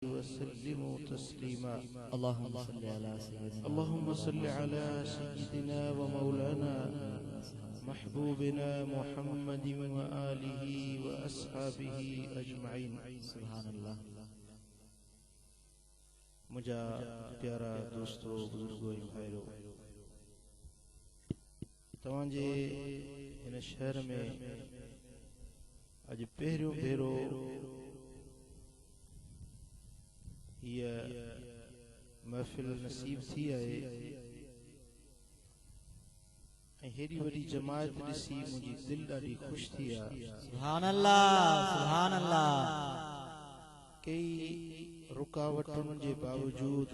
वसल्लिमु तस्लीमा। अल्लाहुम्मा सल्लि अला सय्यिदिना व मौलाना महबूबिना मुहम्मदिन व आलिहि व अस्हाबिहि अजमईन। सुभानअल्लाह। मुझा प्यारा दोस्तों, बुजुर्गों, भाइयों, तव्हांजे इन शहर में अज पहिरियों भेरो ये महफिल नसीब थी है। हेरी वडी जमात ॾिसी मुझी दिल ॾाढी खुश थी आहे। सुभानअल्लाह, सुभानअल्लाह। कई रुकावटुनि जे बावजूद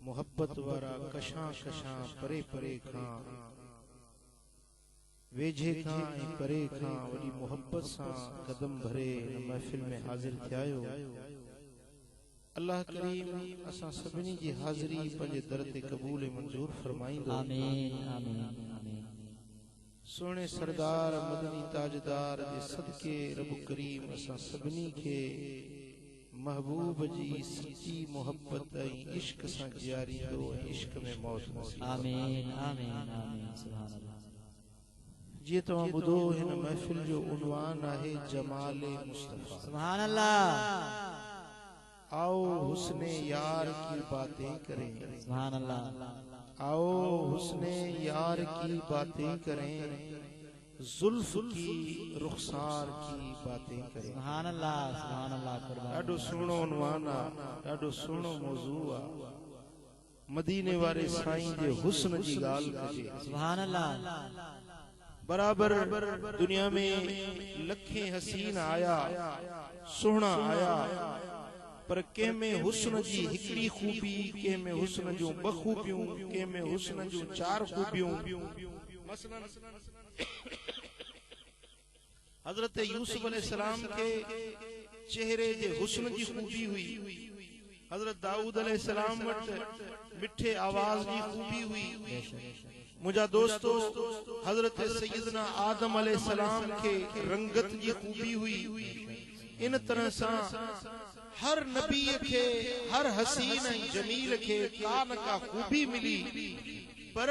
मोहब्बत वारा कशां कशां परे परे खां वेझे खां ऐं परे खां वॾी मोहब्बत सां कदम भरे महफिल में हाज़िर थियायो। अल्लाह करीम असां सभिनी जी हाज़िरी पंहिंजे दर ते क़बूल ऐं मंज़ूर फरमाईंदो। आमीन, आमीन, आमीन। सोने सरदार मदनी ताजदार जे सदके रब करीम असां सभिनी खे महबूब जी सच्ची मोहब्बत ऐं इश्क सां जियारींदो ऐं इश्क में मौत नसीब। आमीन, आमीन, आमीन। सुभानअल्लाह। जीअं तव्हां ॿुधो, हिन महफ़िल जो उन्वान आहे जमाले मुस्तफ़ा। सुभानअल्लाह। आओ हुस्ने यार की बातें करें। सुभानअल्लाह। आओ हुस्ने यार की बातें करें, जुल्फ की रुखसार की बातें करें। सुभानअल्लाह, सुभानअल्लाह। ॾाढो सुहिणो उन्वान आहे, ॾाढो सुहिणो मौज़ू आहे। मदीने वारे साईं जे हुस्न जी ॻाल्हि कजे। सुभानअल्लाह। बराबर दुनिया में लखें हसीन आया, सुहिणा आया, पर कंहिं में हुस्न जी हिकड़ी खूबी, कंहिं में हुस्न जूं ॿ खूबियूं, कंहिं में हुस्न जूं 4 खूबियूं। मसलन हज़रत यूसुफ अलैहिस्सलाम के चेहरे जे हुस्न जी खूबी हुई। हज़रत दाऊद अलैहिस्सलाम वटि मिठे आवाज जी खूबी हुई। मुझा दोस्तों, हज़रत सैयदना आदम अलैहिस्सलाम के रंगत जी खूबी हुई। इन तरह से हर नबी के, हर हसीन ऐं जमील के का न का खूबी मिली, पर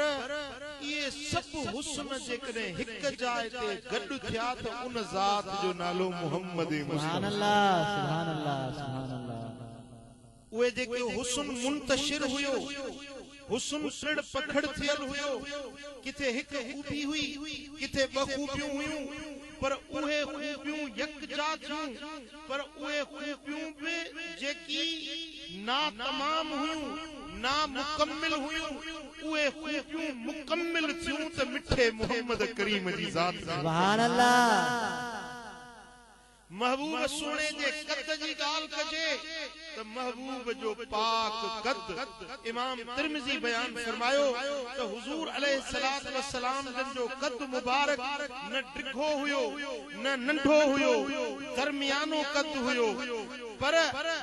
ये सब हुस्न जेकॾहिं हिक जाइ ते गॾु थिया त उन ज़ात जो नालो मोहम्मद मुस्तफ़ा। सुभानअल्लाह, सुभानअल्लाह, सुभानअल्लाह। उहे जेके हुस्न मुंतशिर हुयो, हुस्न टिड़ पखड़ थियल हुयो, किथे हिक खूबी हुई, किथे ॿ खूबियूं हुयूं, पर उहे खूबियूं यकजा थियूं, पर उहे खूबियूं भी जेकी ना तमाम हुयूं, ना मुकम्मिल हुयूं, उहे खूबियूं मुकम्मिल थियूं त मिठे मोहम्मद करीम जी ज़ात। सुभानअल्लाह। महबूब सोने जे कद जी ॻाल्हि कजे त महबूब जो पाक कद इमाम तिरमिज़ी बयान फरमायो त हुजूर अलैहिस्सलातु वस्सलाम जन जो कद मुबारक न डिघो हुयो न नंढो हुयो, दरमियानो कद हुयो। पर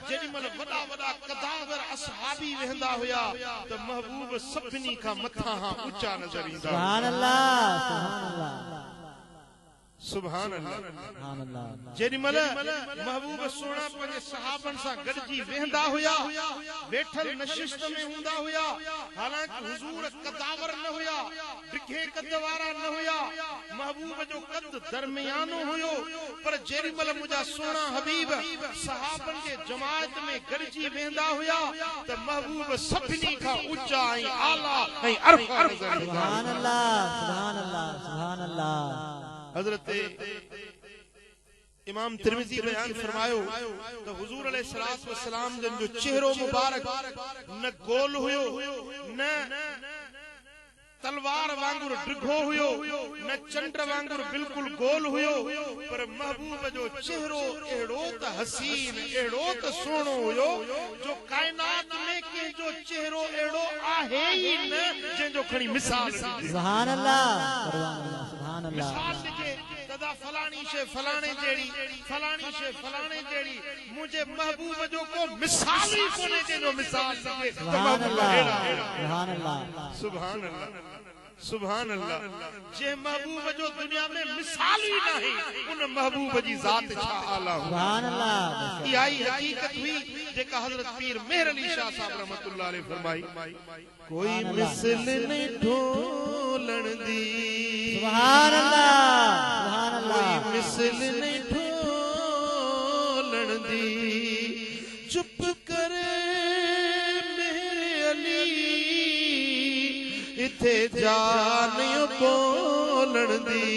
जेॾी महिल वॾा वॾा कदावर असहाबी वेंदा हुया त महबूब सभिनी खां मथां ऊंचा नज़र ईंदा। सुभानअल्लाह, सुभानअल्लाह, सुभानअल्लाह। जेॾी महिल महबूब सोना पंहिंजे सहाबन सां गॾिजी वेंदा हुया, वेठल नशिस्त में हूंदा हुया, हालांकि हुजूर कदावर न हुया, डिघे कद वारा न हुया, महबूब जो कद दरमियानो हुयो। पर जेॾी महिल मुंहिंजा सोना हबीब सहाबन जे जमात में गॾिजी वेंदा हुया त महबूब सभिनी खां ऊंचा ऐं आला ऐं अरफा नज़र ईंदा। सुभानअल्लाह, सुभानअल्लाह, सुभानअल्लाह। हज़रत इमाम तिरमिज़ी बयान फरमायो तो हुजूर अलैहिस्सलातु वस्सलाम जन जो चेहरो मुबारक न गोल हुयो, न तलवार वांगुर डिघो हुयो, न चंड वांगुर बिल्कुल गोल हुयो, पर महबूब जो चेहरो एड़ो त हसीन, एड़ो त सोहणो हुयो जो कायनात में के जो चेहरो एड़ो आहे ही न जंहिंजो खणी मिसाल। सुभानअल्लाह, सुभानअल्लाह। मिसाल लिखे दादा फलानी शे फलाने जेड़ी, फलानी शे फलाने जेड़ी, मुझे महबूब जो को मिसाल ही कोने जे जो मिसाल लिखे। सुभानअल्लाह, सुभानअल्लाह, सुभानअल्लाह। सुभान अल्लाह। जे महबूब जो दुनिया में मिसाल ही नहीं, उन महबूब जी ज़ात छा आला सुभान अल्लाह। इहा ई हकीकत हुई जेका हजरत पीर मेहर अली शाह साहब रहमतुल्लाह अलैह फरमाई, कोई मिसल नहीं ढोलण दी, सुभान अल्लाह, सुभान अल्लाह। कोई मिसल नहीं ढोलण दी, चुप करे मेहर अली इथे जान बोलण दी,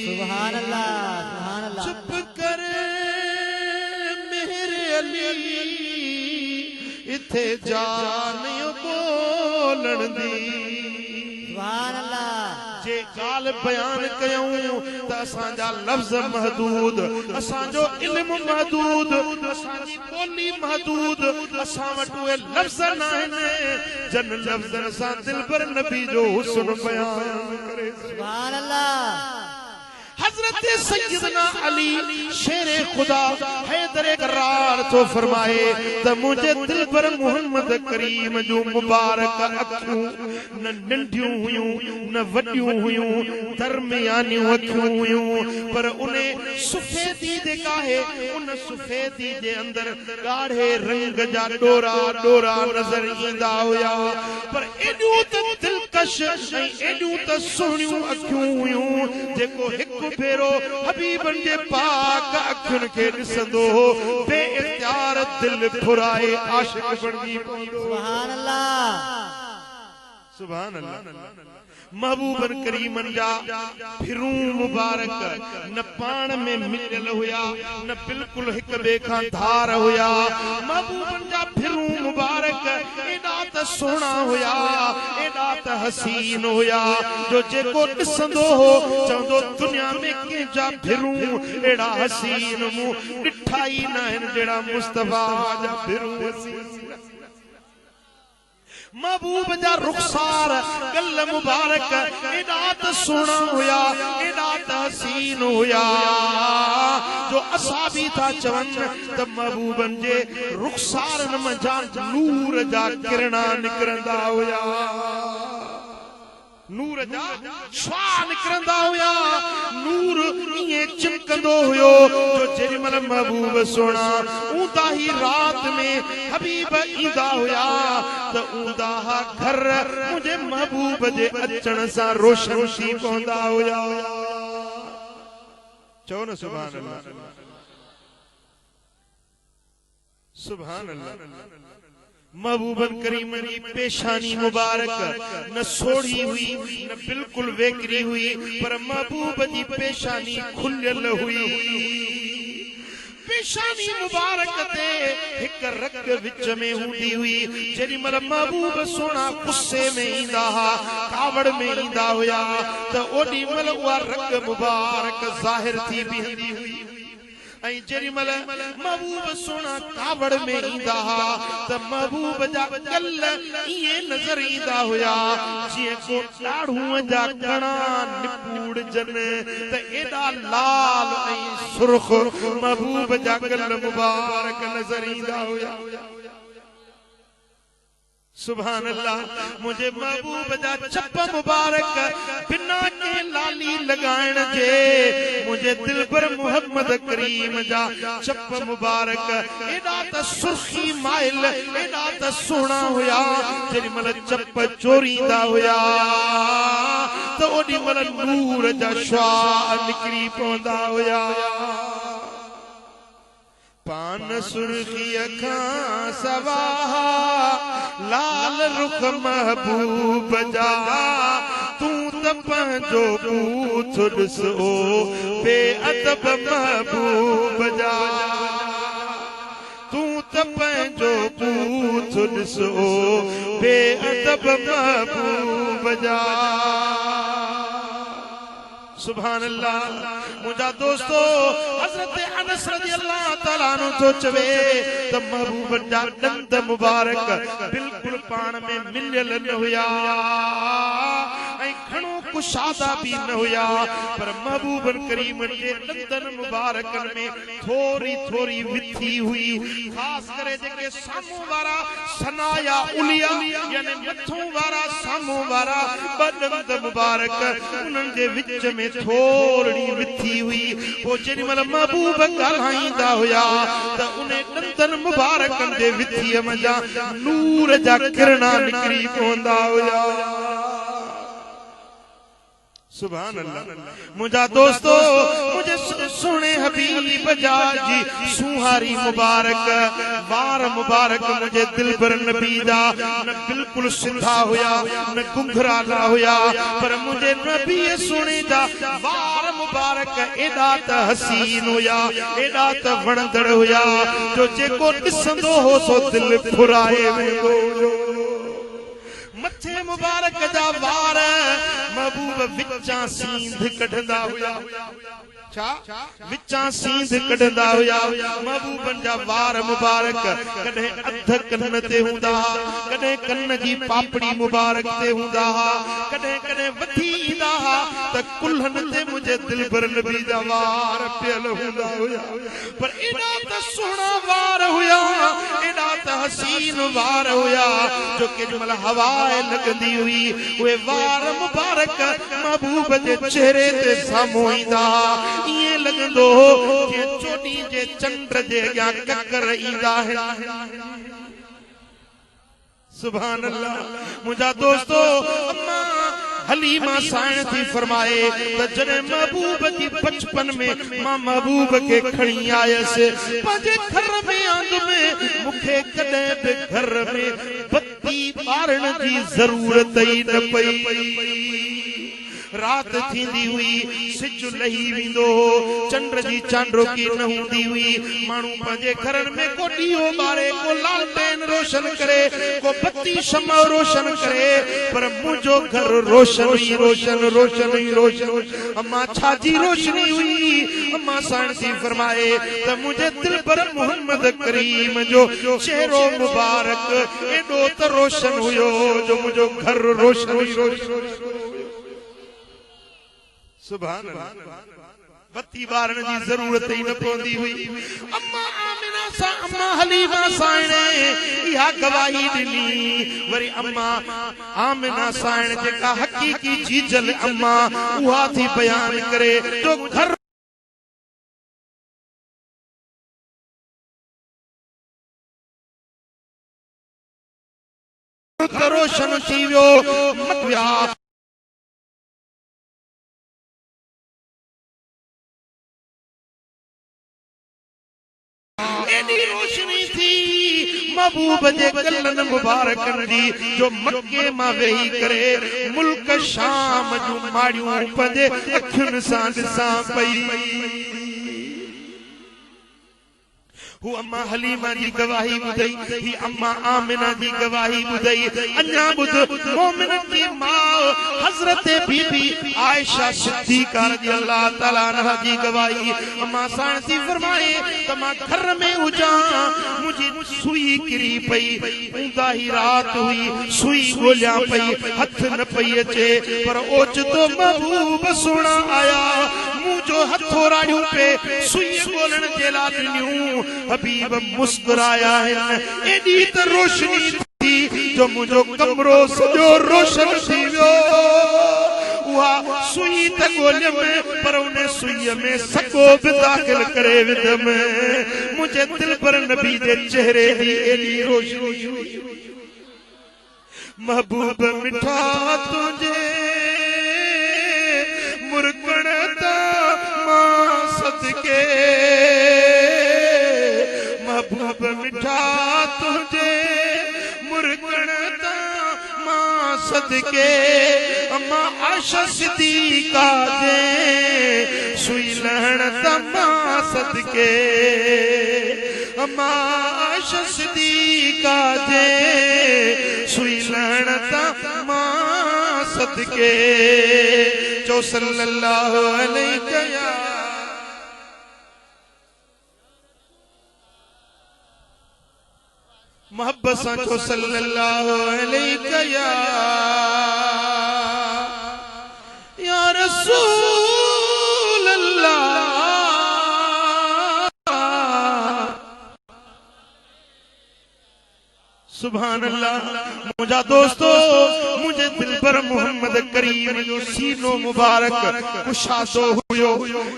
सुभान अल्लाह, सुभान अल्लाह। चुप करे मेहर अली इथे जान बोलण दी। सुभान अल्लाह। जे गाल बयान कयूं त असांजा लफ्ज़ महदूद, असांजो इल्म महदूद, असांजी ॿोली महदूद, असां वटि उहे लफ्ज़ न आहिनि जन लफ्ज़नि सां दिलबर नबी जो हुस्न बयान करे। सुभान अल्लाह। हजरत सैयदना अली शेर खुदा हैदर करार तो फरमाए त मुझे दिल पर मोहम्मद करीम जो मुबारक अखियूं न नंढियूं हुयूं न वॾियूं हुयूं, दरमियानियूं अखियूं हुयूं, पर उन्हें सफेदी जेका है उन सफेदी जे अंदर गाढ़े रंग जा डोरा डोरा नजर ईंदा हुया, पर एॾियूं त दिलकश ऐं एॾियूं त सुहिणियूं अखियूं हुयूं जेको हिकु फेरो हबीबन जे पाक अखियुनि खे ॾिसंदो हो बे इख्तियार दिल फुराए आशिक बणजी पवंदो। सुभान अल्लाह, सुभान अल्लाह। महबूबन करीमन जा फिरूं मुबारक न पाण में मिलियल हुया न बिल्कुल हिक ॿिए खां धार हुया। महबूबन जा फिरूं मुबारक एॾा त सुहिणा हुया, एॾा त हसीन हुया जो जेको ॾिसंदो हो चवंदो दुनिया में कंहिंजा फिरूं एॾा हसीन मूं ॾिठा ई न आहिनि जहिड़ा मुस्तफा जा फिरूं हसीन। महबूब जा रुखसार गल मुबारक एॾा त सुहिणा हुया, एॾा त हसीन हुया जो असां बि था चवनि त महबूबन जे रुखसारनि मंझां नूर जा किरणा निकिरंदा हुया, नूर जा छा निकिरंदा हुया, नूर ईअं चिमकंदो हुयो जो जेॾीमहिल महबूब सोना ऊंदा ही रात में हबीब ईंदा हुया त ऊंदा घर मुंहिंजे महबूब जे अचण सां रोशन थी पवंदा हुया। चओ न सुभान अल्लाह, सुभान अल्लाह। महबूबन करीम जी पेशानी मुबारक न सोढ़ी हुई न बिल्कुल वेकरी हुई, पर महबूब जी पेशानी खुलियल हुई। पेशानी मुबारक ते हिक रग विच में हूंदी हुई, जेॾीमहिल महबूब सोना गुस्से में ईंदा हा, कावड़ में ईंदा हुया त ओॾी महिल उहा रग मुबारक ज़ाहिर थी बीहंदी हुई। ऐं जेॾीमहिल महबूब सोना कावड़ में ईंदा हा त महबूब जा गल ईअं नज़र ईंदा हुया जीअं को ॾाढ़ूअ जा कणा निपूड़जनि त एॾा लाल ऐं सुर्ख महबूब जा गल मुबारक नज़र ईंदा हुया। सुभान अल्लाह। मुझे महबूब जा चप मुबारक बिना के लाली लगाइण जे मुझे दिल पर मोहम्मद करीम जा चप मुबारक एॾा त सुर्खी माइल एॾा त सुहिणा हुया, जेॾीमहिल चप चोरींदा हुया त ओॾीमहिल नूर जा शुआ निकिरी पवंदा हुया। पान सुर्खी अखां सवाहा लाल रुख महबूब जा, तू त पंहिंजो बूथ ॾिसो बेअदब महबूब जा, तू त पंहिंजो बूथ ॾिसो बेअदब महबूब जा। सुभान अल्लाह। मुझा दोस्तों हजरत अनस रज़ी अल्लाह ताला अन्हु तो चवे त महबूब जा दंद मुबारक बिल्कुल पाण में मिलियल न हुया ऐं घणो कुशादा भी न हुया, पर महबूबन करीम जे दंदन मुबारकन में थोड़ी थोड़ी विथी हुई। खास करे जेके सामू वारा सनाया उलिया यानी मथों वारा सामू वारा दंद मुबारक उन्हनि जे विच में थोड़ी विथी हुई। वो जेडी मल महबूब ॻाल्हाईंदा हुया त उन दंदन मुबारकन जे विथीअ मजा नूर जा किरणा निकरी पवंदा हुया। सुभान अल्लाह। मुझा दोस्तों मुझे सुने हबीब जाजी सुहारी मुबारक वार मुबारक मुझे दिल भर नबी दा न बिल्कुल सिधा हुया न घुंघराला हुया, पर मुझे नबी सुने दा वार मुबारक एडा त हसीन हुया एडा त वणंदड़ हुया जो जेको ॾिसंदो हो सो दिल फुराए वेंदो। मथे मुबारक जा वार महबूब विचा सींध कढंदा हुया। छा विचा सींध कढंदा हुया। महबूबन जा वार मुबारक कॾहिं अध कन ते हूंदा हा, कॾहिं कन जी पापड़ी मुबारक ते हूंदा हा, कॾहिं कॾहिं वधी ईंदा हा त कुल्हनि ते मुंहिंजे दिल भर नबी जा वार पियल हूंदा हुया। पर एॾा त सुहिणा वार हुया एॾा त हसीन वार हुया जो केॾीमहिल हवा लगंदी हुई उहे वार मुबारक महबूब जे चेहरे ते साम्हूं ईंदा इएं लॻंदो जीअं चोॾी जे चंड जे अॻियां ककर ईंदा आहिनि। सुभान अल्लाह। मुंहिंजा दोस्तो अम्मा हलीमा साइण थी फरमाए त जॾहिं महबूब जी बचपन में मां महबूब के खणी आयसि पंहिंजे घर में आंद में मूंखे कॾहिं बि घर में बत्ती ॿारण जी ज़रूरत ई न पई। रात थींदी हुई सिज लही वेंदो हो चंड जी चांड्रोकी न हूंदी हुई। माण्हू पंहिंजे घरनि में को ॾीओ ॿारे को लालटेन रोशन करे को बत्ती शमा रोशन करे, पर मुंहिंजो घर रोशन ई रोशन रोशन ई रोशन। अम्मा छाजी रोशनी हुई? अम्मा साइण थी फरमाए त मुंहिंजे दिल पर मोहम्मद करीम जो चेहरो मुबारक एॾो त रोशन हुयो जो मुंहिंजो घर रोशन ई रोशन। सुभान अल्लाह। बत्ती बारण जी जरूरत ही न पवंदी हुई। अम्मा आमिना सा अम्मा हलीमा साइण इहा गवाही ॾिनी। वरी अम्मा आमिना साइण जेका हकीकी जीजल अम्मा उहा थी बयान करे जो घर रोशन थी वियो। एडी रोशनी थी महबूब जे गलन मुबारकन जी जो मक्के मां वेही करे मुल्क शाम जूं माड़ियूं पंहिंजे अखियुनि सां ॾिसां पई। हू अम्मा हलीमा जी गवाही ॿुधई, ही अम्मा आमिना जी गवाही ॿुधई। अञा ॿुध मोमिनन जी माउ हज़रत बीबी आयशा सिद्दीक़ा रज़ी अल्लाह ताला अन्हा जी गवाही। अम्मा साइण थी फरमाए त मां घर में हुजां मुंहिंजी सुई किरी पई, ऊंदा ही रात हुई सुई ॻोल्हियां पई हथ न पई अचे, पर ओचितो महबूब सुहिणा आया मुंहिंजो हथोराड़ियूं पे सुई ॻोल्हण जे लाइ ॾिनियूं। हबीब मुस्कुराया है एडी त रोशनी थी जो मुझो कमरो सजो रोशन थी वियो। उहा सुई त ॻोल्हियम पर उन सुई में सको बि दाख़िल करे विधम। मुझे दिल पर नबी जे चेहरे जी एडी रोशनी। महबूब मिठा तुझे मुर्गण ता मां सदके, महबूब मिठा तुझे मुर्गण ता मां सदके। अम्मा आयशा सिद्दीक़ा जे सुई लहण ता मां सदके। अम्मा आयशा सिद्दीक़ा जे सुई लहण ता मां सदके। चो सल्लल्लाहु अलैहि या मोहब्बत सां चो सल्लल्लाहु अलैहि या रसूल अल्लाह। सुभान अल्लाह। मुझा दोस्तों मुझे दिल पर मोहम्मद करीम जो सीनो मुबारक कुशादो हुयो,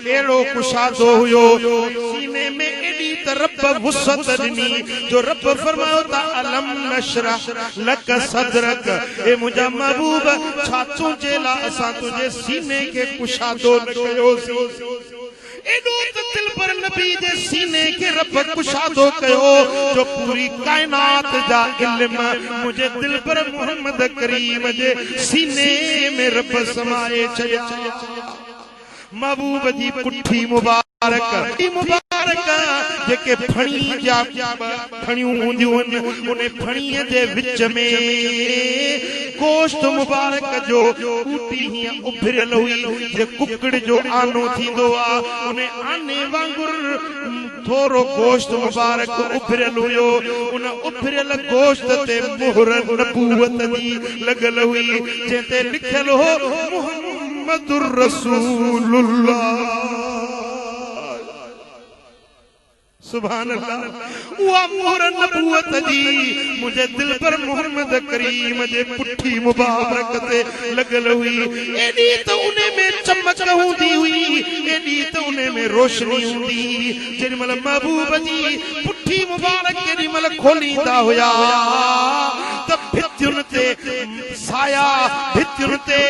एड़ो कुशादो हुयो सीने में एडी तरब वुसत ॾिनी जो रब फरमायो ता अलम नशरह लक सदरक। ए मुझा महबूब छा तुझे ला असां तुझे सीने के कुशादो न कयोसी। एडो दिल पर नबी दे सीने के रब कुशादो कयो जो पूरी कायनात जा इल्म मुझे दिल पर मोहम्मद करीम जे सीने में रब समाए छया। महबूब जी पुठी मुबारक जेके फणी जा फणियूं हूंदियूं उन फणीअ जे विच में गोश्त मुबारक जो ऊटी हीअं उभरियल हुई जे कुकड़ जो आनो थींदो आहे उन आने वांगुर थोरो गोश्त मुबारक उभरियल हुयो। उन उभरियल गोश्त ते मोहर नबूवत जी लॻल हुई जंहिं ते लिखियल हो मुहम्मदुर रसूलुल्लाह। सुभान अल्लाह। उहा मोहर नबूवत जी मुझे दिल पर मोहम्मद करीम जे पुठी मुबारक ते लॻल हुई। एडी त उने में चमक हूंदी हुई, एडी त उने में रोशनी हूंदी। जेॾीमहिल महबूब जी पुठी मुबारक केॾीमहिल खोलींदा हुया त भितियुनि ते साया, भितियुनि ते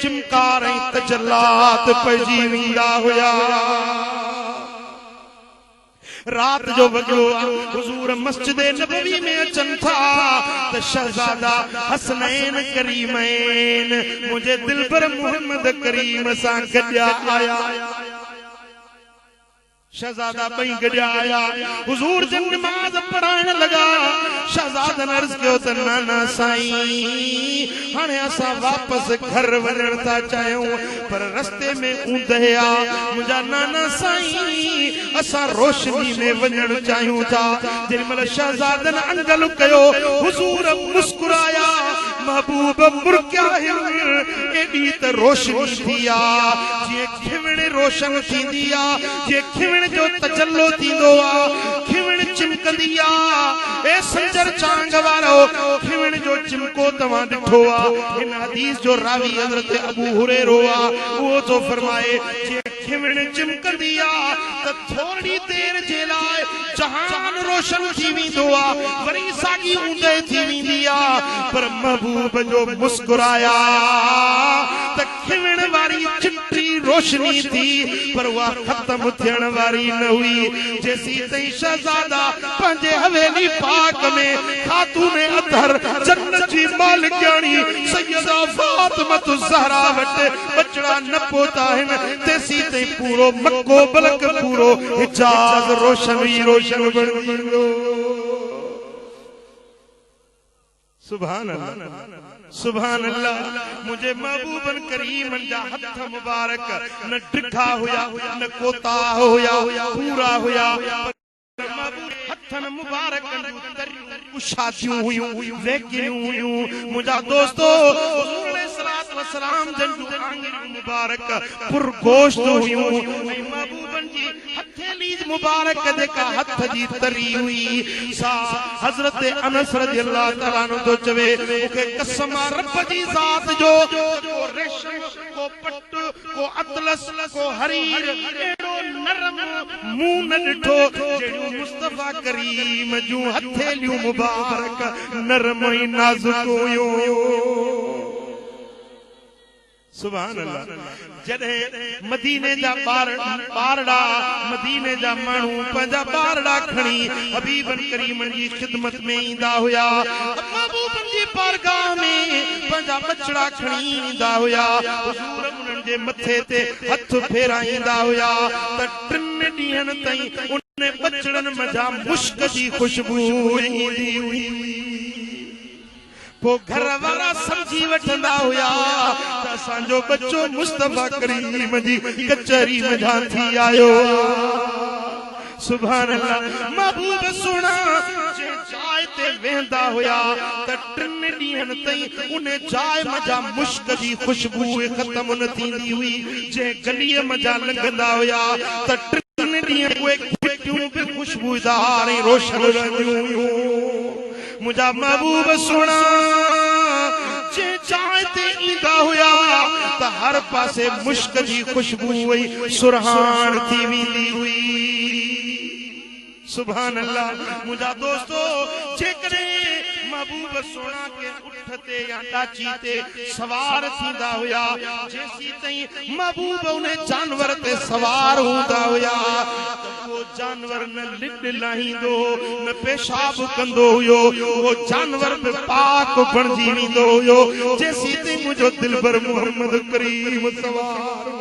चिमकार ऐं तजल्लात पइजी वेंदा हुया। रात जो वॻो हुजूर मस्जिद नबवी में अचनि था त शहजादा हसनैन करीमैन मुझे दिल पर मोहम्मद करीम सां गॾिया आया। शहजादा ॿई गॾिया आया हुजूर जन नमाज़ पढ़ाइण लॻा। शहजादन अर्ज़ कयो त नाना साईं हाणे असां वापसि घर वञण था चाहियूं पर रस्ते में ऊंदहि आहे। मुंहिंजा नाना साईं असां रोशनी में वञण चाहियूं था। जेॾीमहिल शहजादन अंगल कयो हुजूर मुस्कुराया। महबूब मुर्किया एॾी त रोशनी थी आहे जीअं खिवण रोशन थींदी आहे, जीअं खिवण जो तजल्लो थींदो आहे, खिवण चिमकंदी आहे। ए संजर चांग वारो खिवण जो चिमको तव्हां ॾिठो आहे। हिन हदीस जो रावी हज़रत अबू हुरैरो आहे। उहो थो फरमाए जीअं खिवण चिमकंदी आहे त थोरी देर जे लाइ जहान रोशन थी वेंदो आहे, वरी साॻी ऊंदहि थी वेंदी आहे। पर महबूब जो मुस्कुराया त खिवण वारी चिटी रोशनी थी पर उहा ख़त्म थियण वारी न हुई। जेसी ताईं शहजादा पंहिंजे हवेली पाक में खातून अतहर जन्नत जी मालिकाणी सैयदा फातिमत ज़हरा वटि बचड़ा न पहुता आहिनि तेसी ताईं पूरो मक्को बलक पूरो हिजाज़ रोशन ही रोशन बणी वियो। सुभान अल्लाह, सुभान अल्लाह। मुझे महबूबन करीमन जा हथ मुबारक न डिघा हुया न कोता हुया, पूरा हुया। हथन मुबारक शादियूं हुयूं, वेकियूं हुयूं। मुंहिंजा दोस्तो हुजूर अलैहिस्सलातु वस्सलाम जन जूं आंगुरियूं मुबारक पुरगोश्त हुयूं। ऐं महबूबन जी हथेली मुबारक जेका हथ जी तरी हुई सा हज़रत अनस रज़ियल्लाहु तआला अन्हु तो चवे मूंखे कसम आहे रब जी ज़ात जो को रेशम को पट को अतलस को हरीर एड़ो नरम मुंह न ॾिठो जहिड़ियूं मुस्तफा करीम जूं हथेलियूं मुबारक नरम ऐं नाज़ुक हुयूं। सुभान अल्लाह। जॾहिं मदीने जा ॿारड़ा मदीने जा माण्हू पंहिंजा ॿारड़ा खणी हबीबन करीमन जी ख़िदमत में ईंदा हुया, महबूबन जी बारगाह में पंहिंजा बचड़ा खणी ईंदा हुया। हुजूर उन्हनि जे मथे ते हथ फेराईंदा हुया त टिनि ॾींहंनि ताईं उन बचड़नि मथां मुश्क जी ख़ुशबू ईंदी हुई। पो घर वारा समझी वठंदा हुया त असांजो बच्चो मुस्तफा करीम जी कचहरी में थी आयो। सुभान अल्लाह। महबूब सोना जे चाय ते वेंदा होया त टिन ॾींहंन ताईं उन चाय मजा मुश्क जी खुशबू खत्म न थींदी हुई। जे गलीअ मजा लंघंदा होया त टिन ॾींहं उहे खिटियूं बि खुशबूदार ऐं रोशन रहंदियूं हुयूं। मुंहिंजा महबूब सोना जे चाय ते ईंदा हुया त हर पासे मुश्क जी खुशबू ऐं सुरहान थी वेंदी हुई। सुभान अल्लाह। मुझा दोस्तों जेकरे महबूब सोना के उठते या डाची ते सवार थींदा हुया जेसी ताईं महबूब उन्हें जानवर ते सवार होंदा हुया वो जानवर न लिड लाहींदो न पेशाब कंदो हुयो। वो जानवर पे पाक बणजी वेंदो हुयो जेसी ताईं मुझो दिलबर मोहम्मद करीम सवार।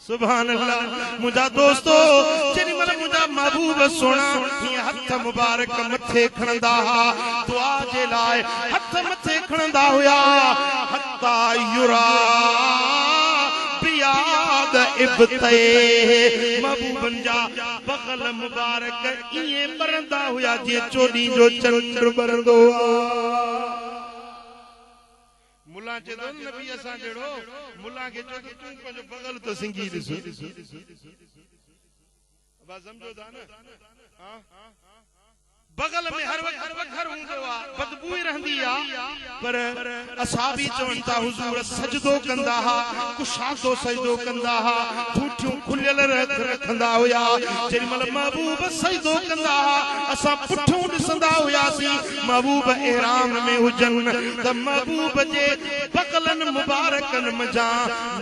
सुभान अल्लाह। मुझा दोस्तों जेडी मन मुझा महबूब सोना ये हथ मुबारक मथे खणंदा हा दुआ जे लाए हथ मथे खणंदा हुया हत्ता युरा बियाद इब्ते। महबूबन जा बगल मुबारक इए बरंदा हुया जे चोडी जो चंद्र बरंदो आ। मुला जे दो नबी असा जेड़ो मुला के जो तू पंजो बगल तो सिंगी दिसो बा समझो था ना। हां बगल में हर वक्त घर हुंदो आ बदबू रहंदी आ पर असहाबी चवंता हुजूर सजदो कंदा हा कुशादो सजदो कंदा हा ठूठियूं खुलियल रखंदा हुया। जेडी मल महबूब सजदो कंदा हा असा पुठियूं ॾिसंदा हुयासीं महबूब इहराम में हुजन त महबूब जे बगलन मुबारकन मजा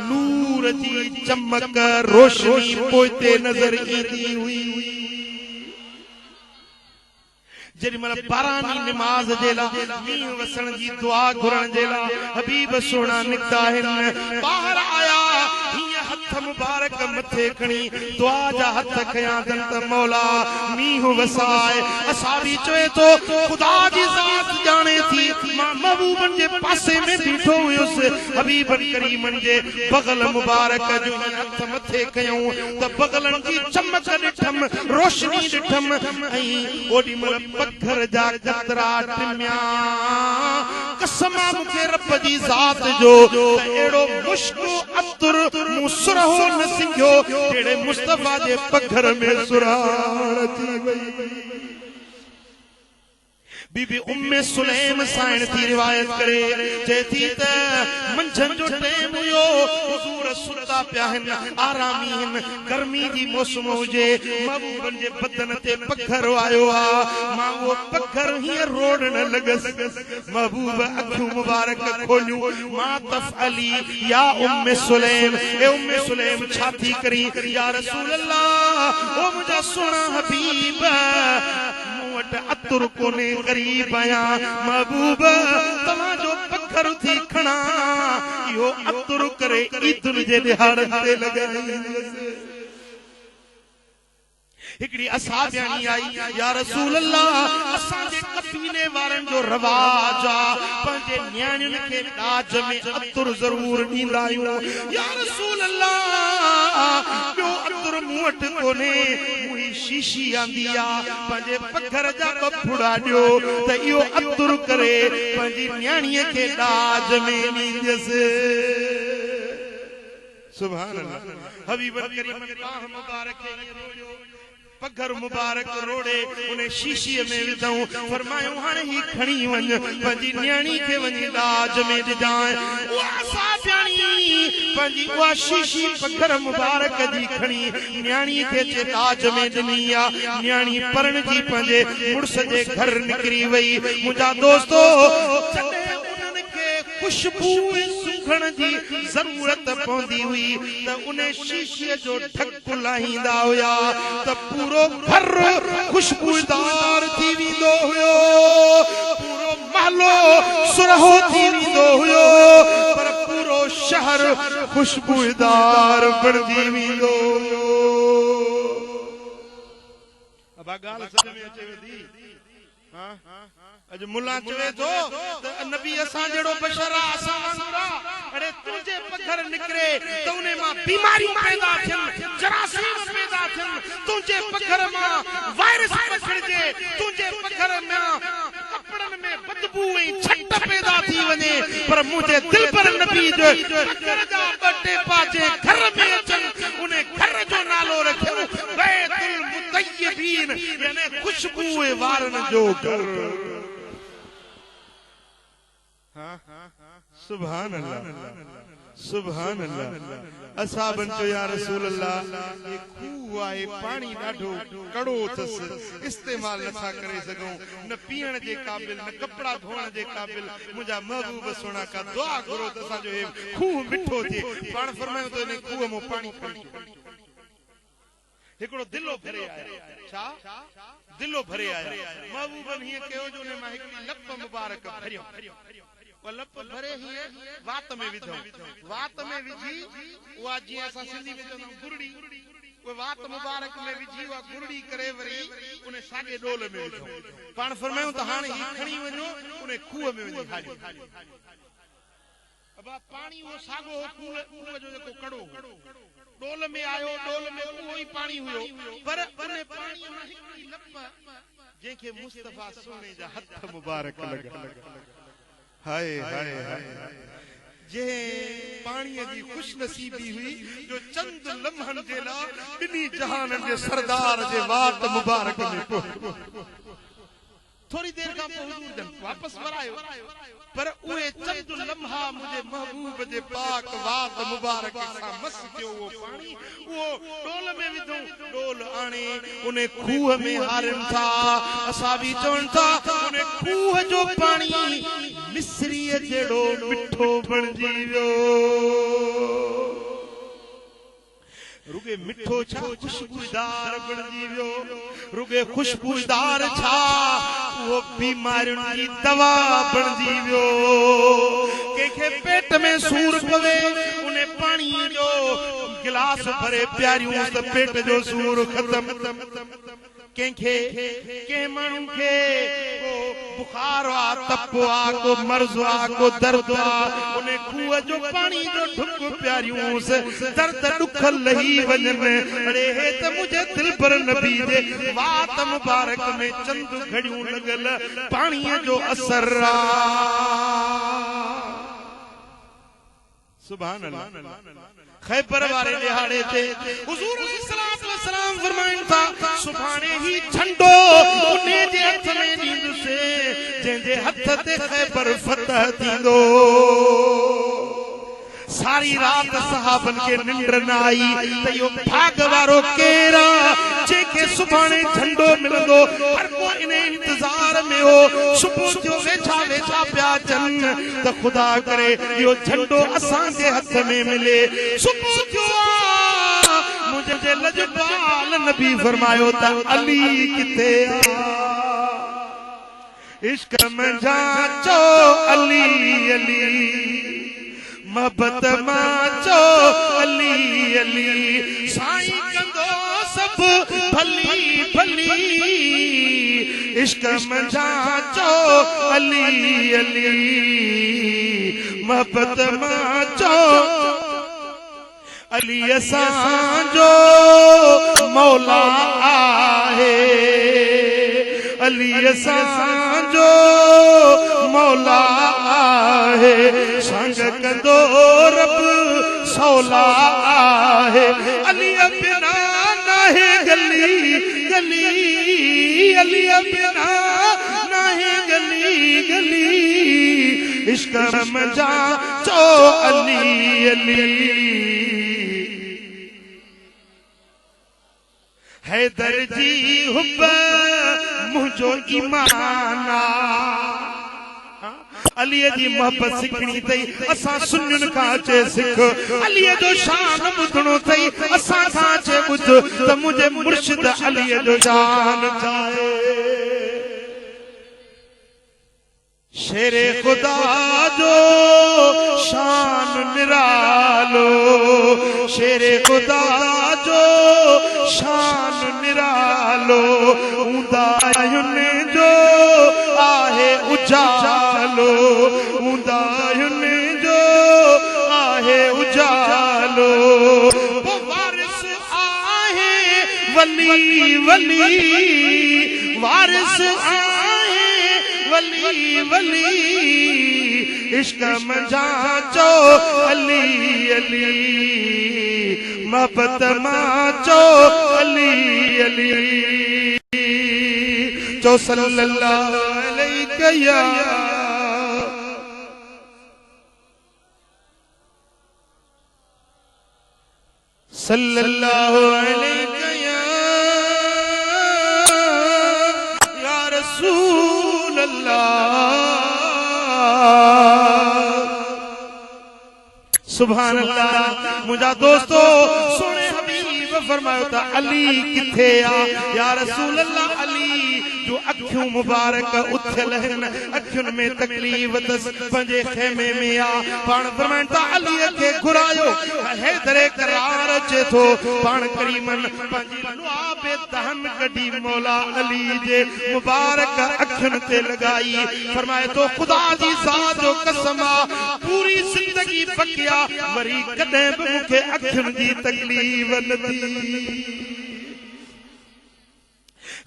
नूर जी चमक रोशनी पोइते नजर ईंदी हुई। जेडी मल बारानी नमाज जेला मींह वसण जी दुआ घुरण जेला हबीब सोना निकता है बाहर आया हिय हथ मुबारक मथे खणी दुआ जा हथ खया दंत मौला मींह वसाए। असाबी चवे तो खुदा जी जात जाने थी मां महबूबन जे पासे में बीठो हुयुस हबीबन करीमन जे बगल मुबारक जो हथ मथे कयूं त बगलन जी चमक ॾिठम रोशनी ॾिठम ऐं ओडी मल घर जा कतरा टिम्या कसमा मुखे रब जी जात जो एड़ो मुश्को अतुर मुसरहो न सिंघो जेड़े मुस्तफा जे पघर में सुराण थी वई। बीबी उम्मे सुलैम साइण थी रिवायत करे चेती त मंझन जो टाइम हुयो हुजूर सुता पिया आहिनि आरामी आहिनि गर्मी जी मौसम हुजे महबूबन जे बदन ते पखर आयो आ मां वो पखर हीअं रोड़न लॻसि। महबूब अखियूं मुबारक खोलियूं मां तफ़अली या उम्मे सुलैम ए उम्मे सुलैम छा थी करी या रसूल अल्लाह ओ मुंहिंजा सुहिणा हबीब वट अतुर कोने करीब आया महबूब तव्हां जो पत्थर थी खणा यो अतुर करे ईदुन जे दिहाड़ ते लॻाई। हिकड़ी असहाबियानी आई या रसूल अल्लाह असां जे कफीने वारन जो रवाज आ पंहिंजे न्याणियुनि खे ॾाज में अतुर ज़रूर ॾींदा आहियूं या रसूल अल्लाह ॿियो अतुर मूं वटि कोन्हे मुंहिंजी शीशी आंदी आ पंहिंजे पघर जा ॿफुड़ा ॾियो त इहो अतुर करे पंहिंजी न्याणीअ खे ॾाज में ॾींदसि। सुभान अल्लाह। हबीब करीम पाह मुबारक पघर मुबारक रोड़े उन्हें शीशी में विधऊं फरमायो हाणे ही खणी वञ पंहिंजी न्याणी खे वञी ॾाज में ॾिजांइ। उहा साबियाणी पंहिंजी उहा शीशी पघर मुबारक जी खणी न्याणी खे जे ॾाज में ॾिनी आ न्याणी परण जी पंहिंजे मुड़स जे घर निकिरी वई। मुंहिंजा दोस्तो खुशबू सुखण जी जरूरत पवंदी हुई त उन शीशे जो ढक लाहींदा हुया त पूरो घर खुशबूदार थी वेंदो हुयो पूरो महलो सुरहो थी वेंदो हुयो पर पूरो शहर खुशबूदार बणजी वेंदो हुयो। अब ॻाल्हि समझ में अचे थी अज मुला चवे तो नबी असा जड़ो बशर असा वांगुरा अरे तुझे पत्थर निकरे तो उन्हें मां बीमारी पैदा थियन जरासीम पैदा थियन तुझे पत्थर मां वायरस पकड़जे तुझे पत्थर में कपड़न में बदबू ऐ छट पैदा थी वने पर मुझे दिल पर नबी जो पत्थर जा बटे पाजे घर में अचन उन्हें घर जो नालो रखियो बैतुल मुतय्यबीन यानी खुशबू वारन जो घर। सुभान अल्लाह सुभान अल्लाह। असाबन जो या रसूल अल्लाह ये खूह आहे पानी ॾाढो कड़ो थस इस्तेमाल नथा करे सघूं न पीअण जे क़ाबिल न कपड़ा धोअण जे क़ाबिल मुंहिंजा महबूब सुहिणा का दुआ करो त असांजो हे खूह मिठो थिए। पाण फरमायो त इन खूह मां पाणी हिकिड़ो दिलो भरे आया छा दिलो भरे आया महबूबन हीअं कयो जो उन मां हिकिड़ी लप मुबारक भरियो वो लप भरे ही वात में विधो वात में विझी उहा जीअं असां सिंधी में चवंदा गुरड़ी वो वात मुबारक में विझी उहा गुरड़ी करे वरी उन साॻे डोल में विधो। पाण फरमायूं त हाणे ही खणी वञो उन खूह में वञी हालियो अब पानी वो साॻो खूह जो जेको कड़ो डोल में आयो डोल में उहो ई पानी हुयो पर उन पानी में हिकिड़ी लप जंहिंखे मुस्तफा सोने जा हथ मुबारक लॻा। हाय हाय हाय जे पानी जी खुश नसीबी हुई जो चंद लम्हन जे ला बिनी जहान के सरदार जे वात मुबारक में थोड़ी देर का हुजूर जन वापस वरायो पर उहे चंद लम्हा मुझे महबूब जे पाक वात मुबारक सां मस कयो वो पानी वो डोल में विधो डोल आणे उन्हें खूह में हारन था असा भी चवन था उन्हें खूह जो पानी मिस्री जेड़ो मिठो बणजी वियो रुगे मिठो छा खुशबूदार बणजी वियो रुगे खुशबूदार छा वो बीमारियुनि जी दवा बणजी वियो। कंहिंखे पेट में सूर पवे उन पानी जो गिलास भरे प्यारियूं त पेट जो सूर खत्म। कंहिंखे कंहिं माण्हू खे को बुखार आ तप आ को मर्ज़ आ को दर्द आ उन खूह जो पानी जो ढुक प्यारियूं दर्द दुख लही वञन अरे हे त मुझे दिल पर नबी जे वात मुबारक में चंद घड़ियूं लॻल पाणीअ जो असर आ। सुभान अल्लाह। खैबर वारे दिहाड़े थे हुजूर सलाम फरमाइन था सुभाणे ही झंडो उन्हे जे हथ में ॾींदुसि जंहिंजे हथ ते खैबर फतह थींदो। सारी रात सहाबन के निंड न आई त इहो भाग वारो केर आ जंहिंखे सुभाणे झंडो मिलंदो हर को इन इंतजार में हो सुबुह जो वेठा वेठा पिया अचनि त खुदा करे इहो झंडो असां जे हथ में मिले। सुबुह जो मुझे लजपाल नबी फरमायो त अली किथे आ इश्क में जाचो अली अली मोहब्बत माचो अली अली साईं कंदो सब भली भली इश्क में जाचो अली अली मोहब्बत माचो अली असांजो मौला आहे अली असांजो मौला आहे संग कंदो रब सौला आहे अली बिना नाहे गली गली अली बिना नाहे गली गली इश्क में जाचो अली अली हैदर जी हुब मुझो ईमाना अली जी मोहब्बत सिखणी तई असा सुन्नन का चे सिख अली जो शान बुधणो तई असा का चे बुध त मुझे मुर्शिद अली जो शान चाहे। शेरे खुदा जो शान निरालो शेरे खुदा जो शान निरालो उदायुन जो उजालो उदायन जो आहे उजालो वारिस आहे वली वली वारिस आहे वली वली इश्क मजा चो अली अली मोहब्बत माचो अली अली चो सल्लल्लाहु अलैहि या सल्लल्लाहु अलैहि या रसूल अल्लाह सुभान अल्लाह। मुझा दोस्तों सोने हबीब फरमायो था अली किथे आ या रसूल अल्लाह अली जो अखियों मुबारक उथल हन अखियुन में तकलीफ दस पंजे खेमे में आ पाण फरमाता अली के घुरायो हैदरे करार अचे थो पाण करीमन पंजी लुआबे दहन कडी मौला अली जे मुबारक अखियुन ते लगाई फरमाए तो खुदा जी ज़ात जो कसम पूरी जिंदगी बकिया वरी कदे भी मुखे अखियुन जी तकलीफ न थी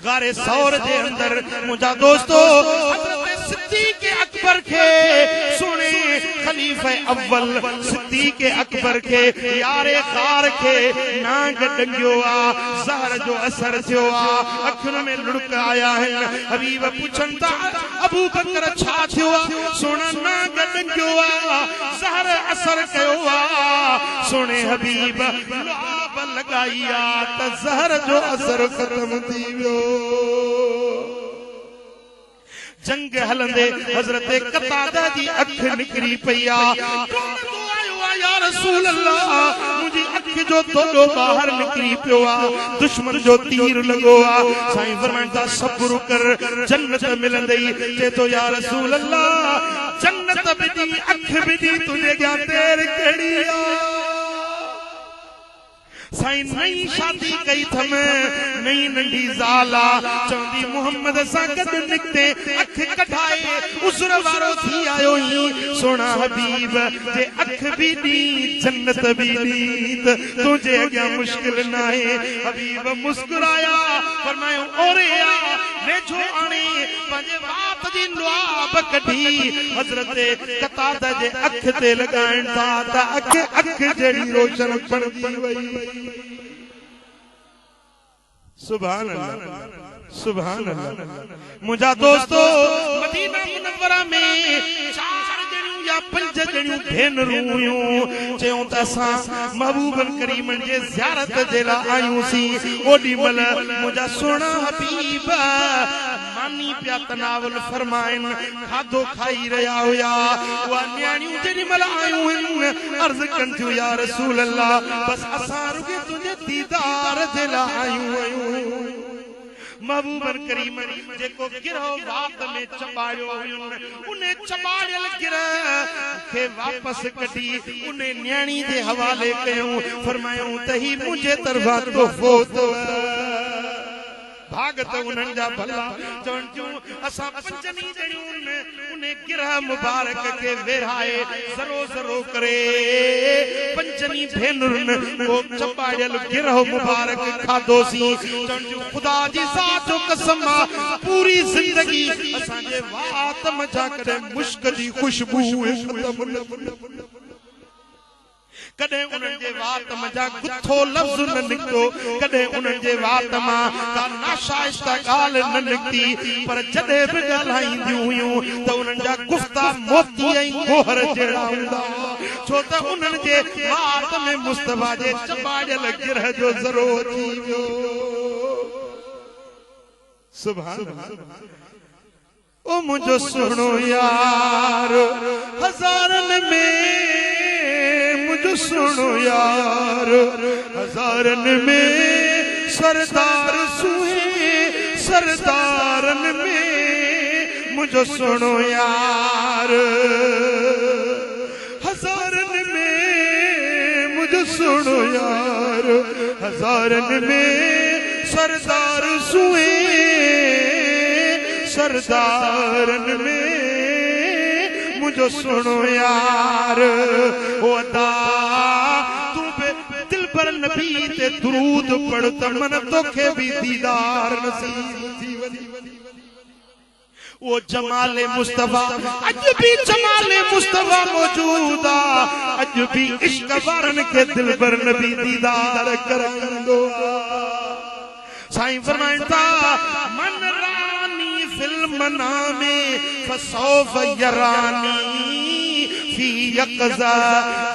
गारे सौर जे अंदर मुझा दोस्तों हजरत सिद्दीक अकबर के सुने खलीफा अव्वल सिद्दीक अकबर के यारे खार के नांग डंगियो आ जहर जो असर थियो आ अखियुन में लुड़क आया है हबीब पुछन ता अबू बकर छा थियो आ सोना नांग डंगियो आ जहर असर कयो आ सोने हबीब लुआब लगाई आ त जहर जो असर खत्म थी वियो जंग हलंदे हजरत कतादा जी अख निकरी पया या रसूल अल्लाह मुझी अख जो थोड़ो बाहर निकरी पियो आ दुश्मन जो तीर लगो आ साईं फरमांदा सब्र कर जन्नत मिलंदई जे तो या रसूल अल्लाह जन्नत बिदी अख बिदी तुझे क्या तेर केड़ी आ साईं नई शादी कई थम नई नंढी ज़ाला चौंदी मोहम्मद सां गॾु निकते अख कढाए उसर वारो थी आयो ही सोना हबीब जे अख भी दी जन्नत भी दी तुझे अॻियां मुश्किल नाहे हबीब मुस्कुराया फरमायो ओरे आ वेझो आणे पंहिंजे वात जी लुआब कढी हज़रत कतादा जे अख ते लॻाइण था त अख जहिड़ी रोशन बणजी वई सुभान अल्लाह सुभान अल्लाह। मुझा दोस्तों मदीना मुनव्वरा में 4 जणियूं या 5 जणियूं भेनरूं हुयूं चयूं त असां महबूबन करीमन जे ज़ियारत जे लाइ आयूं सी ओडी मल मुझा सोना हबीब मानी पिया तनावल फरमाइन खाधो खाई रहा हुया वा न्याणियूं जेडी मल आयूं आहिनि अर्ज़ कन थियूं या रसूल अल्लाह बस असां रुगे तुंहिंजे दीदार जे लाइ आयूं आहियूं महबूबन करीमन जेको गिरह वात में चबायो हुयुन उने चबायल गिरह के वापस कढी उने न्याणी जे हवाले कयूं फरमायूं त ही मुझे तरफा तोहफो भागत उन्हनि जा भला चवण थियूं असां 5 जणियूं उने गिरह मुबारक के वेराए ज़रो ज़रो करे 5 भेनरुनि वो चबायल गिरह मुबारक खाधोसी चवण थियूं खुदा जी ज़ात जो कसम पूरी जिंदगी असां जे वात मजा करे मुश्क जी खुशबू ख़त्म न कदे उन्हनि जे वात मजा गुथो लफ्ज़ न निकतो कदे उन्हनि जे वात मां का नाशाइस्ता ॻाल्हि न निकती पर जॾहिं बि ॻाल्हाईंदियूं हुयूं त उन्हनि जा गुफ़्ता मोती ऐं गोहर जहिड़ा हूंदा छो त उन्हनि जे वात में मुस्तफा जे चबायल गिरह जो ज़रो थी वियो सुभान अल्लाह। ओ मुंहिंजो सुहिणो यार हज़ारनि में मुझो सुनो यार हज़ारन में सरदार सुहे सरदारन में मुझो सुनो यार हज़ारन में मुझो सुनो यार हज़ारन में सरदार सुहे सरदारन में मुझो सुनो यार ओ अदा तू दिल पर नबी ते दुरूद पढ़ त मन तोखे भी दीदार नसीब थी वनी वो जमाले मुस्तफा अज भी जमाले मुस्तफा मौजूदा अज भी इश्क वारन के दिल पर नबी दीदार करंदो साईं फरमाइता मन रानी फिल्म नामे फसौफ यरानी फी यक़ज़ा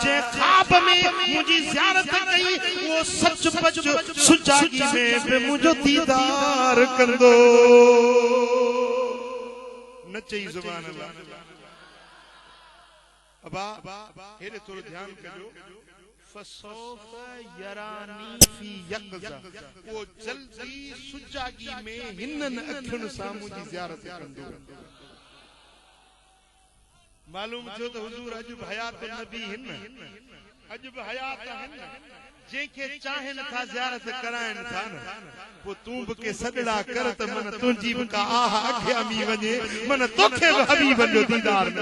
जे ख्वाब में मुझी ज़ियारत कई वो सच पच सुजागी में पे मुझो दीदार कंदो नचई ज़ुबान अल्लाह अबा हेरे थोड़ो ध्यान कजो फसौफ यरानी फी यक़ज़ा वो जल्दी सुजागी में हिनन अखियुन सां मुझी ज़ियारत कंदो मालूम थियो त हुजूर अज हयात नबी हिन अज भी हयात हिन जेके चाहन था ज़ियारत कराइन था न वो तू के सदड़ा कर त मन तुंजी भी का आहा अखियामी वने मन तोखे हबीब जो दीदार न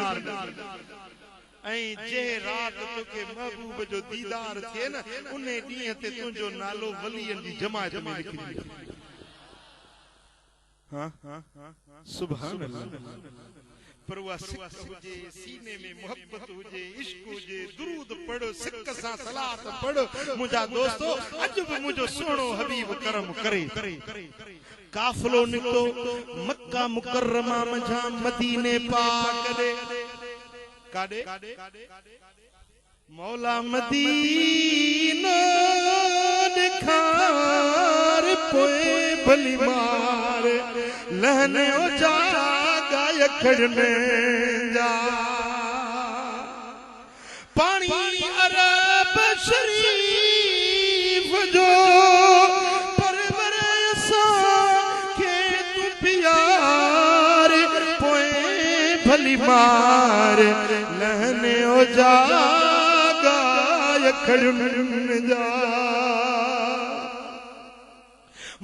ऐं जे रात तोखे महबूब जो दीदार थे न उन्हे ॾींहं ते तुंहिंजो नालो वलियन जी जमात में लिखी हाँ सुभान अल्लाह पर वह सिक हुजे सीने में मोहब्बत हुजे इश्क हुजे दुरूद पढ़ो सिक सां सलात पढ़ो मुझा दोस्तों अज भी मुझो सोनो हबीब करम करे काफिलो निकतो मक्का मुकर्रमा मझा मदीने पाक दे काडे मौला मदीना दिखार पोए भली मार लहने ओ जा खड़ने जा पानी अरब शरीफ जो परवर के तू प्यार पोए भली मार लहने ओ जागा खड़ने जा